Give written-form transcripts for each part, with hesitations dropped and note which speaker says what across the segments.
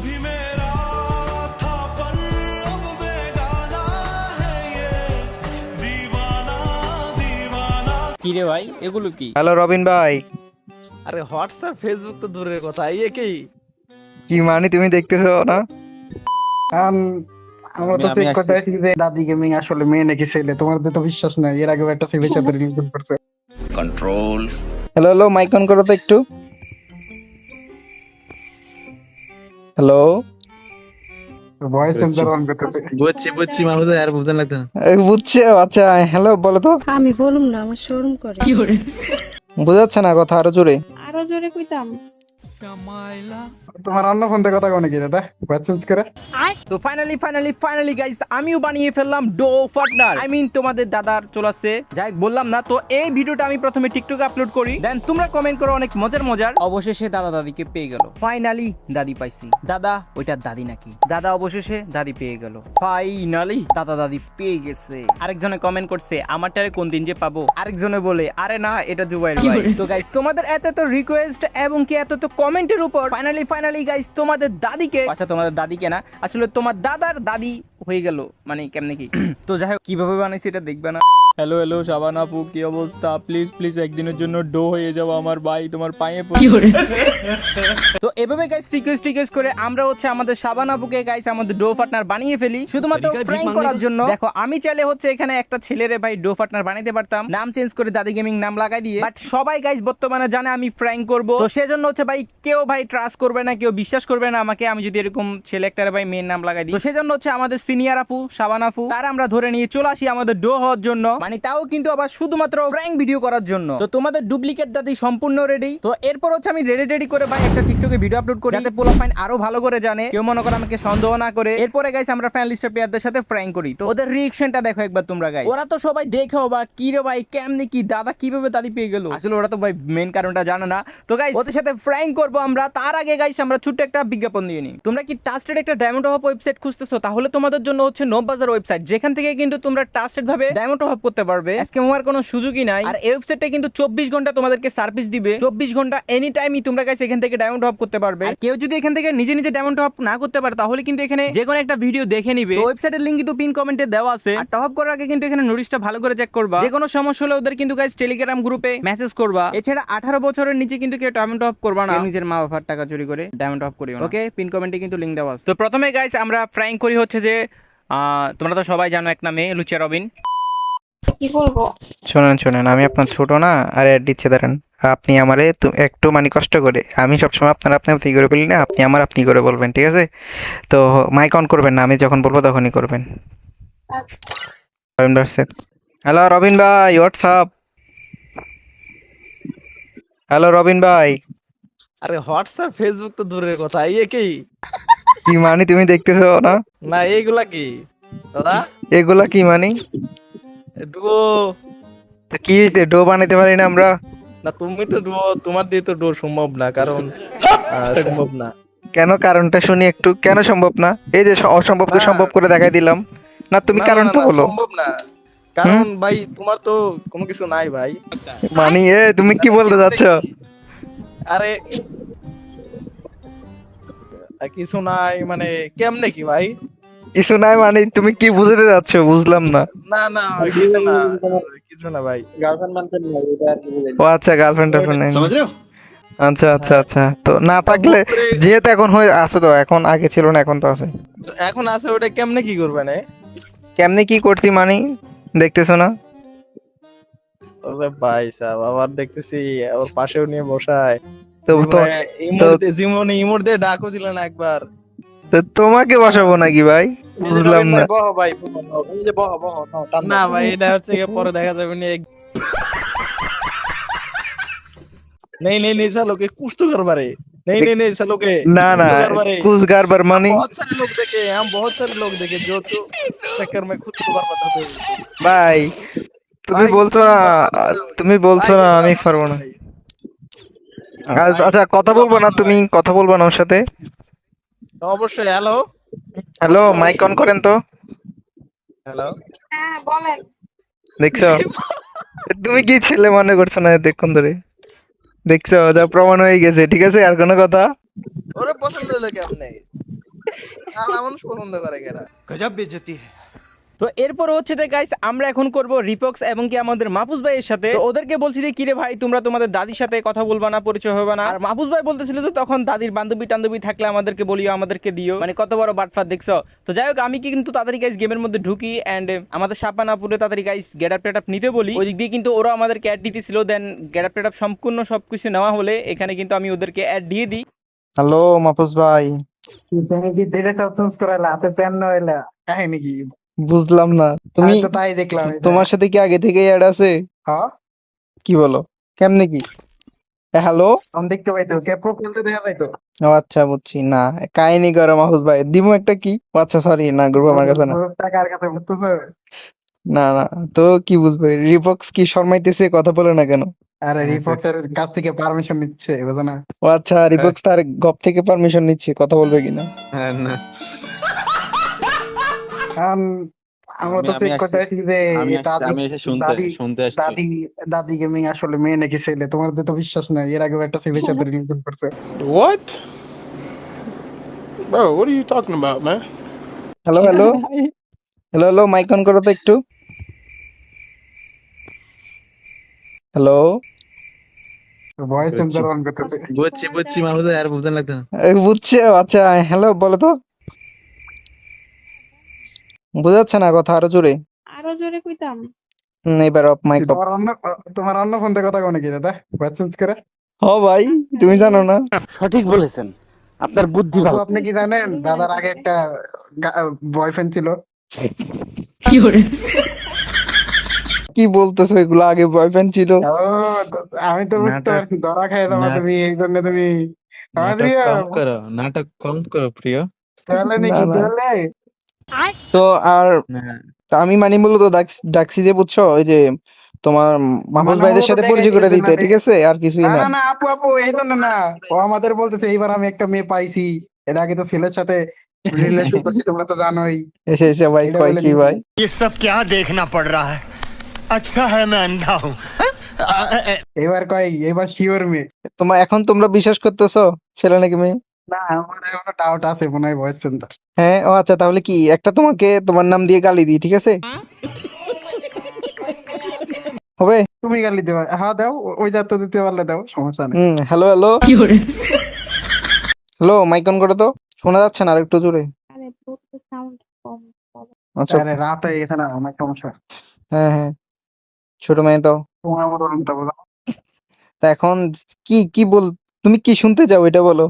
Speaker 1: भी मेरा था पर अब बेगाना है ये दीवाना दीवाना।
Speaker 2: কি রে ভাই এগুলো কি?
Speaker 3: হ্যালো রবিন ভাই।
Speaker 4: আরে হোয়াটসঅ্যাপ ফেসবুক তো দূরের কথা, ইয়ে
Speaker 3: কি মানে তুমি দেখতেছো না?
Speaker 5: আমরা তো চেক করতে আসি যে দাদি গেমিং আসলে মেয়ে নাকি ছেলে, তোমাদের তো বিশ্বাস নাই। এর আগে একটা ছেলের সাথে রিলেশন করছে।
Speaker 1: Control.
Speaker 3: Hello hello, mic on করো তো একটু। হ্যালো,
Speaker 5: ভয়েস সেন্সর অন করতে।
Speaker 4: বুঝছি মাহমুদ আর বুঝতে লাগতো না।
Speaker 3: বুঝছে? আচ্ছা হ্যালো বলো তো।
Speaker 6: আমি বলুম না, আমার শোরুম করে।
Speaker 3: বোঝাচ্ছে না কথা, আরো জোরে।
Speaker 6: আরো জোরে কইতাম।
Speaker 5: তোমার অন্য ফোন থেকে কথা কোনে কি দাদা? ভয়েস চেঞ্জ করে।
Speaker 2: তো ফাইনালি গাইস আমিও বানিয়ে ফেললাম ডো পার্টনার। আই মিন তোমাদের দাদার চলাছে, যাই হোক বললাম না। তো এই ভিডিওটা আমি প্রথমে টিকটকে আপলোড করি, দেন তোমরা কমেন্ট করো অনেক মজার। অবশেষে দাদা দাদিকে পেয়ে গেল। ফাইনালি দাদি পাইছি। দাদা ওইটা দাদি নাকি? দাদা অবশেষে দাদি পেয়ে গেল। ফাইনালি দাদা দাদি পেয়ে গেছে। আরেকজনে কমেন্ট করছে আমারটারে কোন দিন যে পাবো। আরেকজনে বলে আরে না এটা জুবাইর ভাই। তো গাইস তোমাদের এত রিকোয়েস্ট এবং কি এত কমেন্টের উপর ফাইনালি গাইস তোমাদের দাদিকে, আচ্ছা তোমাদের দাদিকে না, আসলে তোমার দাদার দাদি হয়ে গেল। মানে কেমনে কি তো যাই হোক, কিভাবে বানাইছি এটা দেখবে না। হ্যালো শাবানা আপু, কি অবস্থা? প্লিজ একদিনের জন্য ডো হয়ে যাও আমার ভাই, তোমার পায়ে পড়ি। তো এভাবে গাইস রিকোয়েস্ট করে আমরা হচ্ছে আমাদের শাবানা আপুকে গাইস আমাদের ডো পার্টনার বানিয়ে ফেলি শুধুমাত্র প্র্যাঙ্ক করার জন্য। দেখো আমি চাইলে হচ্ছে এখানে একটা ছেলেরে ভাই ডো পার্টনার বানাইতে পারতাম, নাম চেঞ্জ করে দাদি গেমিং নাম লাগাই দিয়ে, বাট সবাই গাইস বর্তমানে জানে আমি প্র্যাঙ্ক করব। তো সেজন্য হচ্ছে ভাই কেউ ভাই ট্রাস্ট করবে না, কেউ বিশ্বাস করবে না আমাকে আমি যদি এরকম ছেলে একটারে ভাই মেয়ের নাম লাগাই দিই। তো সেজন্য হচ্ছে আমাদের সিনিয়র আপু শাবানা আপু তার আমরা ধরে নিয়ে চলে আসি আমাদের ডো হওয়ার জন্য, মানে তাও কিন্তু আবার শুধুমাত্র প্র্যাঙ্ক ভিডিও করার জন্য। তো তোমাদের ডুপ্লিকেট দাদি সম্পূর্ণ রেডি। তো এরপর হচ্ছে আমি রেডি করে ভাই একটা টিকটকে ভিডিও আপলোড করি, যাতে পোলাপাইন আরো ভালো করে জানে, কেউ মনে করে আমাকে সন্দেহ না করে। এরপরে গাইস আমরা ফাইনালিস্টের প্লেয়ারদের সাথে প্র্যাঙ্ক করি। তো ওদের রিঅ্যাকশনটা দেখো একবার তোমরা গাইস। ওরা তো সবাই দেখো বা কি রে ভাই কেমনে কি দাদা কিভাবে দাদি পেয়ে গেল, আসলে ওরা তো ভাই মেইন কারণটা জানে না। তো গাইস ওদের সাথে প্র্যাঙ্ক করব আমরা, তার আগে গাইস আমরা ছোট্ট একটা বিজ্ঞাপন দিয়ে নিই। তোমরা কি ট্রাস্টেড একটা ডায়মন্ড হব ওয়েবসাইট খুঁজতেছো? তাহলে তোমাদের জন্য হচ্ছে নোববাজার ওয়েবসাইট, যেখান থেকে কিন্তু তোমরা ট্রাস্টেড ভাবে ডায়মন্ড হব করতে পারবে। আজকে আমার কোনো সুযোগই নাই। আর এই ওয়েবসাইটে কিন্তু 24 ঘন্টা তোমাদেরকে সার্ভিস দিবে, 24 ঘন্টা এনি টাইমই তোমরা গাইস এখান থেকে ডায়মন্ড হব করতে পারবে। আর কেউ যদি এখান থেকে নিজে ডায়মন্ড হব না করতে পারে তাহলে কিন্তু এখানে যে কোনো একটা ভিডিও দেখে নিবে। ওয়েবসাইটের লিংক কিন্তু পিন কমেন্টে দেওয়া আছে। আর টপ করার আগে কিন্তু এখানে নোটিশটা ভালো করে চেক করবা। যে কোনো সমস্যা হলে ওদের কিন্তু গাইস টেলিগ্রাম গ্রুপে মেসেজ করবা। এছাড়া 18 বছরের নিচে কিন্তু কেউ ডায়মন্ড হব করবা না, নিজের মা বাবার টাকা চুরি করে ডায়মন্ড হব করিও না। ওকে, পিন কমেন্টে কিন্তু লিংক দেওয়া আছে। তো প্রথমে গাইস আমরা প্র্যাঙ্ক করি হচ্ছে যে তোমরা তো সবাই জানো এক নামে লুচিয়া রবিন।
Speaker 6: কি বলবো?
Speaker 3: শোনেন আমি আপনার ছোট না, আর অ্যাড দিচ্ছে দাঁড়ান। আপনি আমারে একটু মানে কষ্ট করে, আমি সবসময় আপনি করে বলি না, আপনি করে বলবেন, ঠিক আছে? তো মাইক অন করবেন না, আমি যখন বলবো তখনই করবেন। হ্যালো রবিন ভাই, হোয়াটসঅ্যাপ। হ্যালো রবিন ভাই।
Speaker 4: আরে হোয়াটসঅ্যাপ ফেসবুক তো দূরের কথা, ইয়ে
Speaker 3: কি মানে তুমি দেখতেছো না?
Speaker 4: না এইগুলা কি দাদা?
Speaker 3: এগুলা কি মানে?
Speaker 4: ডুও
Speaker 3: তো কি হয়েছে, ডো বানাইতে পারি না আমরা?
Speaker 4: না, তুমি তো ডুও, তোমার দিয়ে তো ডুও সম্ভব না, কারণ সম্ভব না।
Speaker 3: কেন? কারণটা শুনি একটু, কেন সম্ভব না? এই যে অসম্ভবকে সম্ভব করে দেখাই দিলাম না, তুমি কারণটা বলো।
Speaker 4: সম্ভব না কারণ ভাই তোমার তো কোনো কিছু নাই ভাই।
Speaker 3: মানে তুমি কি বলতে যাচ্ছ?
Speaker 4: আরে কিছু নাই মানে কেমনে কি ভাই?
Speaker 3: কিছু নাই মানে তুমি কি বুঝাতে যাচ্ছ? বুঝলাম না।
Speaker 4: না কিছু না ভাই।
Speaker 3: ও আচ্ছা, গার্লফ্রেন্ড টার্লফ্রেন্ড নাই। আচ্ছা তো না থাকলে, যেহেতু এখন হয়ে আছে, তো এখন আগে ছিল না, এখন তো আছে।
Speaker 4: এখন আছে, ওটা কেমনে কি করবে না?
Speaker 3: কেমনে কি করছি মানে দেখতেছো না?
Speaker 4: ওরে ভাই সাহেব, আবার দেখতেছি ওর পাশেও নিয়ে বসায়।
Speaker 3: তো
Speaker 4: জীবনে ইমোট দিয়ে ডাকও দিল না একবার।
Speaker 3: তোমাকে বসাবো নাকি ভাই? বুঝলাম না।
Speaker 4: না ভাই, এটা হচ্ছে পরে দেখা যাবে। नहीं सालों के कुछ तो कर बारे नहीं सालों के
Speaker 3: ना कुछ गड़बड़ मानी।
Speaker 4: बहुत सारे लोग देखे, हम बहुत सारे लोग देखे जो चक्कर में खुद को बर्बाद होते हैं
Speaker 3: ভাই। তুমি বলছো না আমি পারবো না। আচ্ছা কথা বলবো না, তুমি কথা বলবো না ওর সাথে?
Speaker 4: অবশ্যই। হ্যালো
Speaker 3: মাইক অন করেন তো।
Speaker 4: হ্যালো,
Speaker 6: হ্যাঁ বলেন।
Speaker 3: দেখছো তুমি কি ছেলে মনে করছো না? দেখুন ধরে দেখছো, যা প্রমাণ হয়ে গেছে, ঠিক আছে? আর কোনো কথা?
Speaker 4: ওরে পছন্দ হলো কেমনে? কালা মানুষ পছন্দ করে কেডা?
Speaker 2: তো এরপর হচ্ছে যে গাইস আমরা এখন করব রিপক্স এবং কি আমাদের মাহফুজ ভাইয়ের সাথে। তো ওদেরকে বলছি যে কিরে ভাই তোমরা তোমাদের দাদির সাথে কথা বলবা না, পরিচয় হবে না। আর মাহফুজ ভাই বলতেছিল যে তখন দাদির বান্ধবী টান্ধবী থাকলে আমাদেরকে বলিও, আমাদেরকে দিও, মানে কত বড় বাটফাট দেখছো। তো যাই হোক আমি কিন্তু তাড়াতাড়ি গাইস গেমের মধ্যে ঢুকি এন্ড আমাদের সাপানাপুরে তাড়াতাড়ি গাইস গেট আপ নিতে বলি। ওই দিক দিয়ে কিন্তু ওরা আমাদেরকে অ্যাড দিতেছিল, দেন গেট আপ সম্পূর্ণ সবকিছু নেওয়া হলে এখানে কিন্তু আমি ওদেরকে অ্যাড দিয়ে দিই।
Speaker 3: হ্যালো মাহফুজ ভাই,
Speaker 5: তুমি কি ধীরে চেঞ্জ করাইলা, হাতে প্যান নইলা কাহিনী কি?
Speaker 3: বুঝলাম না তুমি,
Speaker 5: আমি তো তাই দেখলাম।
Speaker 3: তোমার সাথে কি আগে থেকে অ্যাড আছে?
Speaker 5: হ্যাঁ,
Speaker 3: কি বলো, কেমনে কি? হ্যালো,
Speaker 5: আমি দেখতে পাইতো, কে প্রোফাইলটা দেখা যাইতো।
Speaker 3: ও আচ্ছা বুঝছি। না কাহিনী করো মাহফুজ ভাই, দিমু একটা কি? ও আচ্ছা সরি, না গ্রুপ আমার কাছে না।
Speaker 5: টাকার কথা বুঝতেছো?
Speaker 3: না না, তো কি বুঝবে, রিপক্স কি শর্মাইতেছে, কথা বলে না কেন?
Speaker 5: আরে রিপোর্টার কাছ থেকে পারমিশন নিচ্ছে, বুঝো না?
Speaker 3: ও আচ্ছা, রিপক্স তার গপ থেকে পারমিশন নিচ্ছে কথা বলবে কিনা।
Speaker 4: না,
Speaker 5: কারণ আমরা তো চেক করতে আসছি যে
Speaker 7: আমি এসে
Speaker 5: দাদি
Speaker 7: শুনতে আসছি।
Speaker 5: দাদি দাদি গেমিং আসলে মেয়ে নাকি ছেলে, তোমাদের তো বিশ্বাস নাই। এর আগেও একটা ছেলের সাথে রিলেশন করছে।
Speaker 8: What? Bro, what are you talking about, man?
Speaker 3: Hello hello hello hello, mic on করো তো একটু। হ্যালো,
Speaker 5: ভয়েস সেন্সর অন করতে।
Speaker 7: বুঝছি মাহমুদ আর বুঝতে লাগতো না।
Speaker 3: বুঝছে? আচ্ছা হ্যালো বলো তো, বোঝাচ্ছে না কথা, আরো জোরে।
Speaker 6: আরো জোরে কইতাম।
Speaker 3: এবার অফ মাইক অফ।
Speaker 5: তোমার অন্য ফোন থেকে কথা কোনে কি দাদা, ভয়েস চেঞ্জ করে?
Speaker 3: ও ভাই, তুমি জানো না?
Speaker 2: সঠিক বলেছেন, আপনার বুদ্ধি
Speaker 5: আপু, আপনি কি জানেন দাদার আগে একটা বয়ফ্রেন্ড ছিল?
Speaker 3: কি বলতেছো এগুলো, আগে বয়ফ্রেন্ড ছিল?
Speaker 5: ও, আমি তো বুঝতে
Speaker 7: নাটক-
Speaker 5: পারছি, ধরা খাই যাবো
Speaker 7: নাট-
Speaker 5: তুমি, এই জন্য তুমি
Speaker 7: নাটক কম করো প্রিয়।
Speaker 5: তাহলে
Speaker 3: না,
Speaker 5: নাকি
Speaker 3: না।
Speaker 5: তাহলে
Speaker 3: তো আর
Speaker 7: না,
Speaker 3: তা আমি মানে মূলত ডাকছি যে, বুঝছো, ওই যে তোমার মাহফুজ
Speaker 5: মানে
Speaker 3: ভাইদের
Speaker 5: মূলত
Speaker 3: সাথে
Speaker 5: দেখাই
Speaker 3: পরিচয় করে
Speaker 5: দিয়েছে
Speaker 3: দিতে,
Speaker 5: না,
Speaker 3: ঠিক আছে, আর কিছুই
Speaker 5: না
Speaker 3: না।
Speaker 5: না না আপু আপু, এই জন্য না। ও আমাদের বলতেছে এইবার আমি একটা মেয়ে পাইছি, এর আগে তো ছেলের সাথে রিলেশন করছি, তোমরা তো জানোই।
Speaker 3: এসে এসে ভাই
Speaker 5: এটা
Speaker 3: কয়
Speaker 5: বলে
Speaker 3: কি
Speaker 5: দিছি।
Speaker 3: ভাই,
Speaker 1: ये सब क्या देखना पड़ रहा है? अच्छा है मैं अंधा हूँ।
Speaker 5: এবার কয় এবার শিওর মেয়ে।
Speaker 3: এখন তোমরা বিশ্বাস করতেছো ছেলে নাকি মেয়ে?
Speaker 5: না, আমার এখনো ডাউট আছে, মনে হয় ভয়েস সেন্টার।
Speaker 3: হ্যাঁ, ও আচ্ছা, তাহলে কি একটা তোমাকে তোমার নাম দিয়ে গালি দিই, ঠিক আছে? হবে?
Speaker 5: তুমি গালি দেওয়া, হ্যাঁ দাও, ওই জাত দিতে পারলে দাও, সমস্যা নেই।
Speaker 3: Hello hello hello, mic on করো তো, শোনা যাচ্ছে না, আর একটু জোরে।
Speaker 6: আরে ব্লুটুথ সাউন্ড কম করো।
Speaker 3: আচ্ছা,
Speaker 5: আরে রাত হয়ে গেছে না, অনেক সমস্যা।
Speaker 3: হ্যাঁ হ্যাঁ, ছোট মেয়ে তো।
Speaker 5: তোমার মতো রুমটা বলো।
Speaker 3: তা এখন কি কি বল, তুমি কি শুনতে চাও এটা বলো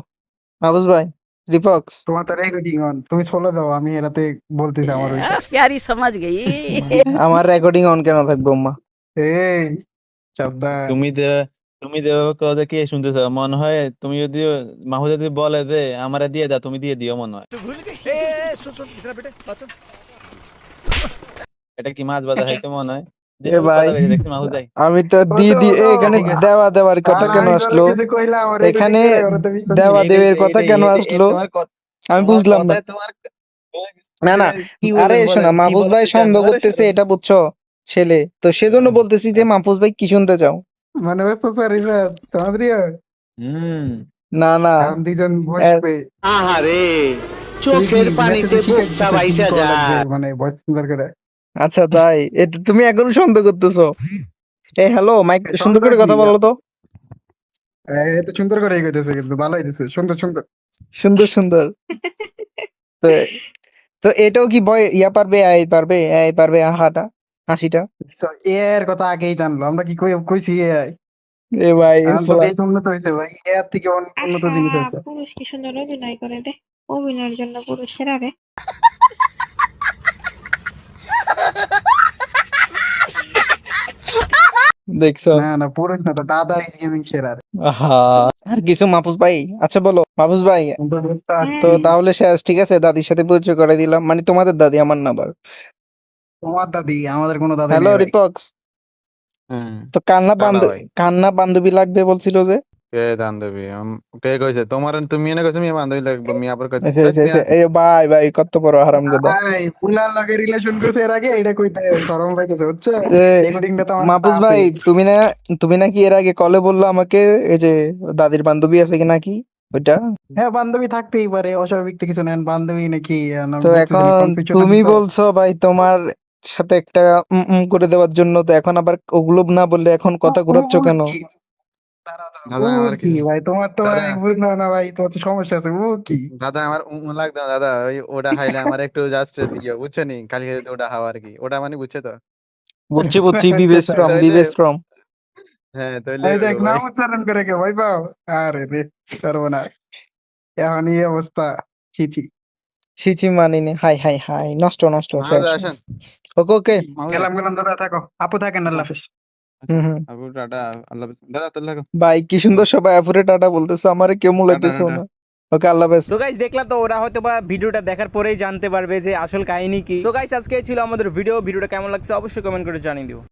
Speaker 3: মাহফুজ ভাই, রিফক্স।
Speaker 5: তোমার তো রেকর্ডিং অন, তুমি চলে যাও, আমি এরাতে বলতেছি আমার ওইটা।
Speaker 9: प्यारी समझ गई।
Speaker 3: আমার রেকর্ডিং অন কেন থাকবে আম্মা?
Speaker 5: এই সাবধান।
Speaker 7: তুমি কথা কি শুনতেছ? মনে হয় তুমি যদি মাহমুদ যদি বলে যে আমারে দিয়ে দাও, তুমি দিয়ে দিও মনে হয়। এটা কি মাছ বাজার খাইছে মনে হয়?
Speaker 3: এ ভাই,
Speaker 7: দেখছি মাহমুদ ভাই।
Speaker 3: আমি তো এখানে দেওয়া দেওয়ার কথা কেন আসলো? এখানে দেওয়া দেবের কথা কেন আসলো? আমি বুঝলাম না। না না, আরে শোনা, মাহফুজ ভাই সন্দেহ করতেছে, এটা বুঝছো, ছেলে তো, সেজন্য বলতেছি যে মাহফুজ ভাই কি শুনতে চাও?
Speaker 5: মানে ব্যস্ত স্যার, এবার তোমাদেরও
Speaker 7: হুম,
Speaker 3: না না,
Speaker 5: এখন দুজন বসবে।
Speaker 9: আহারে
Speaker 5: চোখের পানিতে বোকটা ভাইসা যায়, মানে ভয়েস সেন্সর করে।
Speaker 3: আচ্ছা তাই, এটা তুমি এখন সন্দেহ করতেছো? হ্যালো, মাইক সুন্দর করে কথা বলো তো।
Speaker 5: এত সুন্দর করে কইতেছে, কিন্তু ভালোই দিছে, সুন্দর সুন্দর।
Speaker 3: সুন্দর সুন্দর। তো তো এটাও কি ভয় পারবে, পারবে আহাটা, হাসিটা?
Speaker 5: So, এর কথা আগেই জানলো, আমরা কি কইছি এআই?
Speaker 3: এ ভাই,
Speaker 5: এখন তো দেশ উন্নত হয়েছে ভাই, এর থেকে উন্নত জিনিস
Speaker 6: আহা,
Speaker 5: হয়েছে।
Speaker 6: পুরুষ কি সুন্দর অভিনয় করে রে। অভিনয়ের জন্য পুরুষ সেরা রে।
Speaker 3: দেখছো?
Speaker 5: না না, পুরুষ না তো, দাদা গেমিং সেরা রে।
Speaker 3: আহা, আর কিছু মাহফুজ ভাই? আচ্ছা বলো মাহফুজ ভাই। তো তাহলে শেষ, ঠিক আছে, দাদির সাথে পরিচয় করে দিলাম, মানে তোমাদের দাদি, আমার না আবার।
Speaker 5: তোমার দাদি, আমাদের কোনো দাদি
Speaker 3: হ্যালো
Speaker 5: নেই ভাই।
Speaker 3: রিপক্স,
Speaker 7: হুম।
Speaker 3: তো
Speaker 7: দাদা ভাই।
Speaker 3: কান্না বান্ধবী লাগবে বলছিল যে?
Speaker 7: কে বান্ধবী? কে কইছে? তুমি এনে কইছো মিয়া বান্ধবী লাগবে, মিয়া আবার কইছে
Speaker 3: ভাই ভাই, কত বড় হারামজাদা।
Speaker 5: ভাই, পুলার লগে রিলেশন করছে এর আগে, এটা কইতে শরম পাইতেছে, বুঝছো?
Speaker 3: এ,
Speaker 5: রেকর্ডিংটা তো আমার
Speaker 3: মাহফুজ
Speaker 5: কাছে
Speaker 3: ভাই,
Speaker 5: আছে।
Speaker 3: তুমি নাকি এর আগে কলে বললো আমাকে, এই যে দাদির বান্ধবী আছে কি নাকি, ওইটা।
Speaker 5: হ্যাঁ বান্ধবী থাকতেই পারে, অস্বাভাবিক তো কিছু নেন, বান্ধবী নাকি
Speaker 3: তো এখন তুমি বলছো ভাই তোমার সাথে একটা করে দেওয়ার জন্য, তো এখন আবার ওগুলো না বললে এখন কথা ঘুরাচ্ছ কেন?
Speaker 7: দাদা আমার
Speaker 5: কি ভাই তোমার তো
Speaker 7: দাদা
Speaker 5: ভাই বুঝলো না ভাই, তোমার তো সমস্যা আছে ও কি।
Speaker 7: দাদা আমার লাগতো না দাদা, ওই ওটা খাইলে আমার একটু জাস্ট দিও, বুঝছো নি, কালকে যদি ওটা খাওয়া আর কি, ওটা মানে বুঝছো তো।
Speaker 3: বুঝছি বুঝছি, বি
Speaker 5: আচ্ছা
Speaker 3: বেস্ট
Speaker 5: আচ্ছা।
Speaker 3: ফ্রম, বি
Speaker 7: তাইলে
Speaker 3: বেস্ট ফ্রম।
Speaker 7: হ্যাঁ তাইলে
Speaker 5: এই দেখ
Speaker 7: হলো
Speaker 5: নাম
Speaker 7: ভাই।
Speaker 5: উচ্চারণ করে কে ভাই পাও। আরে রে পারবো না, এখন এই অবস্থা। ছি।
Speaker 3: ছিছি মানিনি, হাই হাই হাই, নষ্ট নষ্ট,
Speaker 7: মাহমুদ
Speaker 3: শেষ।
Speaker 7: আসেন,
Speaker 3: ওকে ওকে।
Speaker 7: মাহমুদ
Speaker 5: গেলাম গেলাম দাদা, থাকো আপু, থাকেন, আল্লাহ হাফেজ।
Speaker 7: আচ্ছা
Speaker 3: হুম।
Speaker 7: আবু টাটা, আল্লাহ হাফেজ দাদা, তোর লাগো
Speaker 3: ভাই কি সুন্দর সবাই আফুরে টাটা বলতেছে, আমারে কেউ
Speaker 7: টাটা
Speaker 3: মুলাইতেছেও
Speaker 7: টাটা।
Speaker 3: না। ওকে, আল্লাহ হাফেজ।
Speaker 2: তো গাইস দেখলা তো, ওরা হয়তো বা ভিডিওটা দেখার পরেই জানতে পারবে যে আসল কাহিনী কি। তো গাইস আজকে এই ছিল আমাদের ভিডিওটা কেমন লাগছে অবশ্যই কমেন্ট করে জানিয়ে দিও।